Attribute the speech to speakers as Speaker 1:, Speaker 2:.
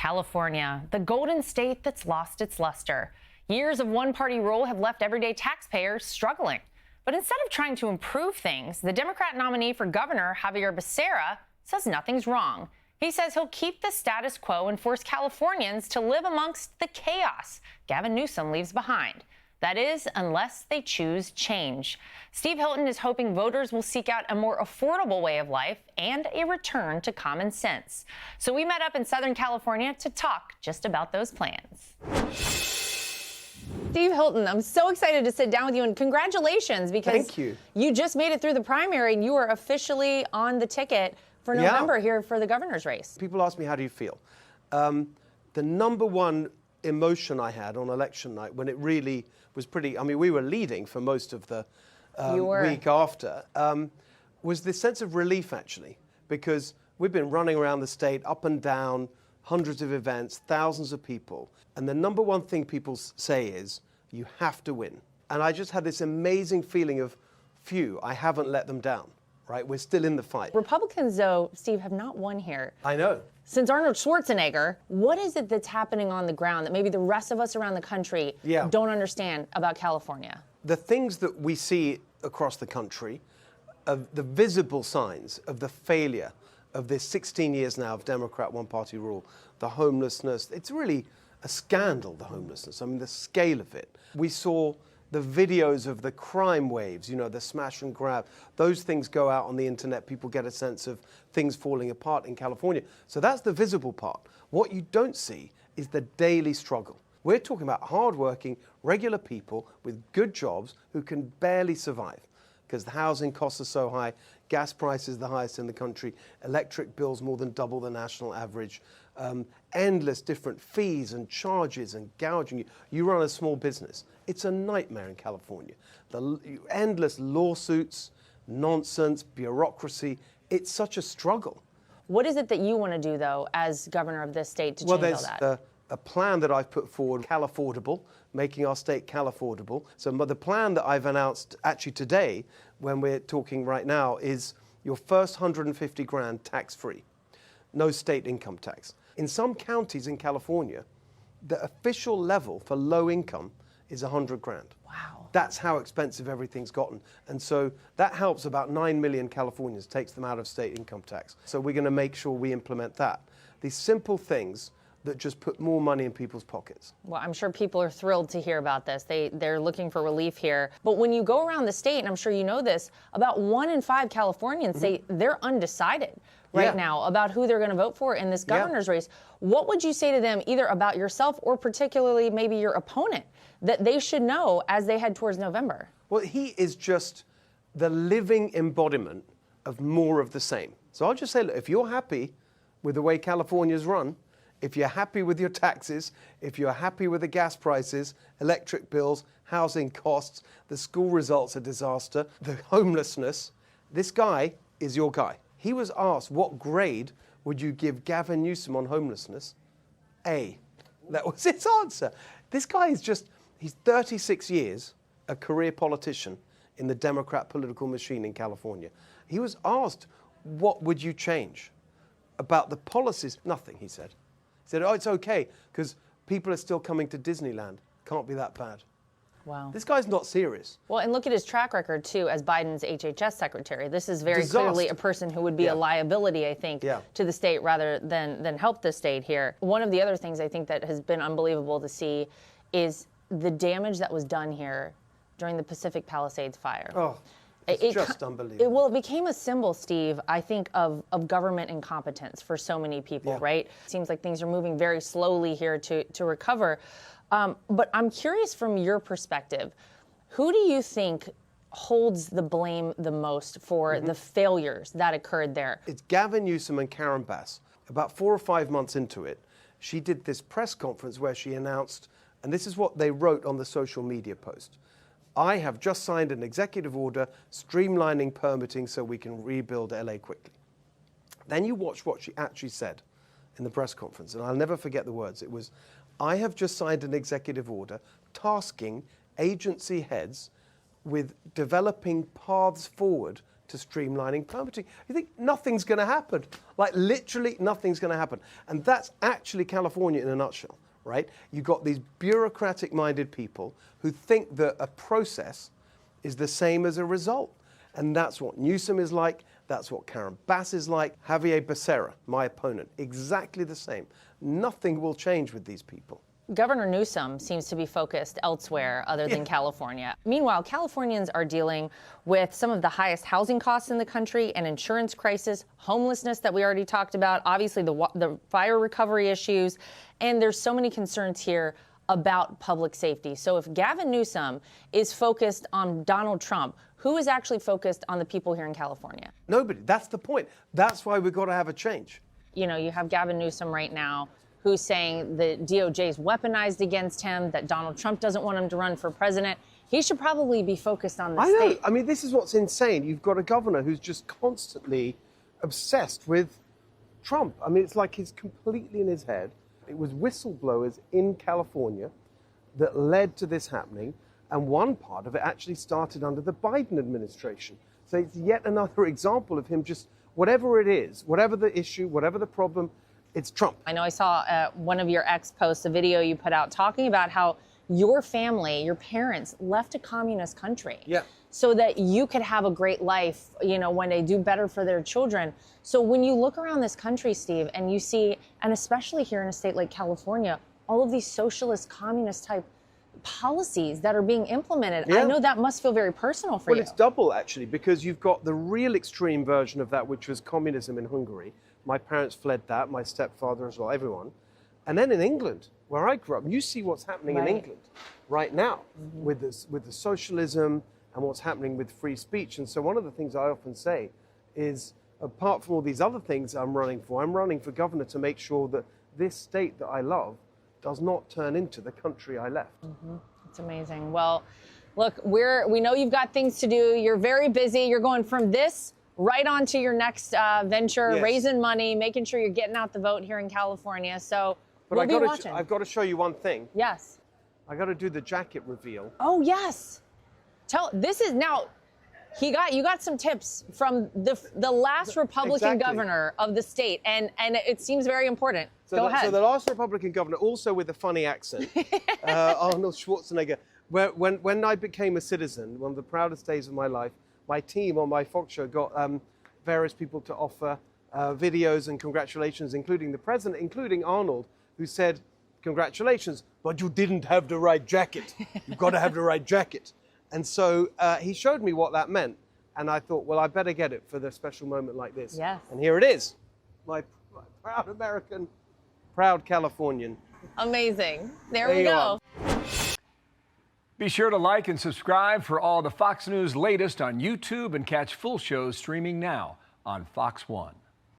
Speaker 1: California, the golden state that's lost its luster. Years of one-party rule have left everyday taxpayers struggling. But instead of trying to improve things, the Democrat nominee for governor, Xavier Becerra, says nothing's wrong. He says he'll keep the status quo and force Californians to live amongst the chaos Gavin Newsom leaves behind. That is, unless they choose change. Steve Hilton is hoping voters will seek out a more affordable way of life and a return to common sense. So we met up in Southern California to talk just about those plans. Steve Hilton, I'm so excited to sit down with you, and congratulations, because
Speaker 2: Thank you.
Speaker 1: You just made it through the primary and you are officially on the ticket for November here for the governor's race.
Speaker 2: People ask me, how do you feel? The number one emotion I had on election night, when it really was pretty, I mean, we were leading for most of the week after, was this sense of relief, actually, because we've been running around the state, up and down, hundreds of events, thousands of people. And the number one thing people say is, you have to win. And I just had this amazing feeling of, phew, I haven't let them down, right? We're still in the fight.
Speaker 1: Republicans, though, Steve, have not won here.
Speaker 2: I know.
Speaker 1: Since Arnold Schwarzenegger, what is it that's happening on the ground that maybe the rest of us around the country don't understand about California?
Speaker 2: The things that we see across the country, of the visible signs of the failure of this 16 years now of Democrat one-party rule, the homelessness, it's really a scandal, the homelessness. I mean, the scale of it. We saw the videos of the crime waves, you know, the smash and grab. Those things go out on the internet. People get a sense of things falling apart in California. So that's the visible part. What you don't see is the daily struggle. We're talking about hardworking, regular people with good jobs who can barely survive because the housing costs are so high, gas prices the highest in the country, electric bills more than double the national average, endless different fees and charges and gouging. You run a small business. It's a nightmare in California. The endless lawsuits, nonsense, bureaucracy. It's such a struggle.
Speaker 1: What is it that you want to do, though, as governor of this state to change all that?
Speaker 2: Well, there's a plan that I've put forward, Cal-affordable, making our state Cal-affordable. So the plan that I've announced actually today, when we're talking right now, is your first 150 grand tax-free. No state income tax. In some counties in California, the official level for low income is 100 grand.
Speaker 1: Wow.
Speaker 2: That's how expensive everything's gotten. And so that helps about 9 million Californians, takes them out of state income tax. So we're going to make sure we implement that. These simple things that just put more money in people's pockets.
Speaker 1: Well, I'm sure people are thrilled to hear about this. They're looking for relief here. But when you go around the state, and I'm sure you know this, about 1 in 5 Californians say they're undecided right now about who they're going to vote for in this governor's race. What would you say to them, either about yourself or particularly maybe your opponent, that they should know as they head towards November?
Speaker 2: Well, he is just the living embodiment of more of the same. So I'll just say, look, if you're happy with the way California's run, if you're happy with your taxes, if you're happy with the gas prices, electric bills, housing costs, the school results a disaster, the homelessness, this guy is your guy. He was asked, what grade would you give Gavin Newsom on homelessness? A. That was his answer. This guy is just, he's 36 years, a career politician in the Democrat political machine in California. He was asked, what would you change about the policies? Nothing, he said. He said, oh, it's okay, because people are still coming to Disneyland. Can't be that bad.
Speaker 1: Wow.
Speaker 2: This guy's not serious.
Speaker 1: Well, and look at his track record, too, as Biden's HHS secretary. This is very clearly a person who would be a liability, I think, to the state rather than help the state here. One of the other things I think that has been unbelievable to see is the damage that was done here during the Pacific Palisades fire.
Speaker 2: Oh, it's just unbelievable.
Speaker 1: It became a symbol, Steve, I think, of government incompetence for so many people, right? It seems like things are moving very slowly here to recover. But I'm curious from your perspective, who do you think holds the blame the most for the failures that occurred there?
Speaker 2: It's Gavin Newsom and Karen Bass. About 4 or 5 months into it, she did this press conference where she announced, and this is what they wrote on the social media post, I have just signed an executive order streamlining permitting so we can rebuild LA quickly. Then you watch what she actually said in the press conference, and I'll never forget the words. It was, I have just signed an executive order tasking agency heads with developing paths forward to streamlining permitting. You think nothing's going to happen. Like literally nothing's going to happen. And that's actually California in a nutshell, right? You've got these bureaucratic-minded people who think that a process is the same as a result. And that's what Newsom is like. That's what Karen Bass is like. Xavier Becerra, my opponent, exactly the same. Nothing will change with these people.
Speaker 1: Governor Newsom seems to be focused elsewhere other than California. Meanwhile, Californians are dealing with some of the highest housing costs in the country, an insurance crisis, homelessness that we already talked about, obviously the fire recovery issues, and there's so many concerns here about public safety. So if Gavin Newsom is focused on Donald Trump, who is actually focused on the people here in California?
Speaker 2: Nobody. That's the point. That's why we've got to have a change.
Speaker 1: You know, you have Gavin Newsom right now who's saying the DOJ is weaponized against him, that Donald Trump doesn't want him to run for president. He should probably be focused on the state.
Speaker 2: I mean, this is what's insane. You've got a governor who's just constantly obsessed with Trump. I mean, it's like he's completely in his head. It was whistleblowers in California that led to this happening. And one part of it actually started under the Biden administration. So it's yet another example of him just, whatever it is, whatever the issue, whatever the problem, it's Trump.
Speaker 1: I know I saw one of your ex posts, a video you put out talking about how your family, your parents left a communist country so that you could have a great life, you know, when they do better for their children. So when you look around this country, Steve, and you see, and especially here in a state like California, all of these socialist, communist type policies that are being implemented, I know that must feel very personal for you.
Speaker 2: Well, it's double, actually, because you've got the real extreme version of that, which was communism in Hungary. My parents fled that, my stepfather as well, everyone. And then in England, where I grew up, you see what's happening in England right now with the socialism and what's happening with free speech. And so one of the things I often say is, apart from all these other things I'm running for governor to make sure that this state that I love does not turn into the country I left.
Speaker 1: It's amazing. Well, look, we know you've got things to do. You're very busy. You're going from this right on to your next venture, raising money, making sure you're getting out the vote here in California. So we'll be watching.
Speaker 2: I've got to show you one thing.
Speaker 1: Yes.
Speaker 2: I got to do the jacket reveal.
Speaker 1: Oh, yes. You got some tips from the last Republican governor of the state, and it seems very important. Go ahead.
Speaker 2: So the last Republican governor, also with a funny accent, Arnold Schwarzenegger. When I became a citizen, one of the proudest days of my life, my team on my Fox show got various people to offer videos and congratulations, including the president, including Arnold, who said, "Congratulations, but you didn't have the right jacket. You've got to have the right jacket." And so he showed me what that meant. And I thought, well, I better get it for the special moment like this.
Speaker 1: Yes.
Speaker 2: And here it is. My proud American, proud Californian.
Speaker 1: Amazing. There we go.
Speaker 3: Be sure to like and subscribe for all the Fox News latest on YouTube and catch full shows streaming now on Fox One.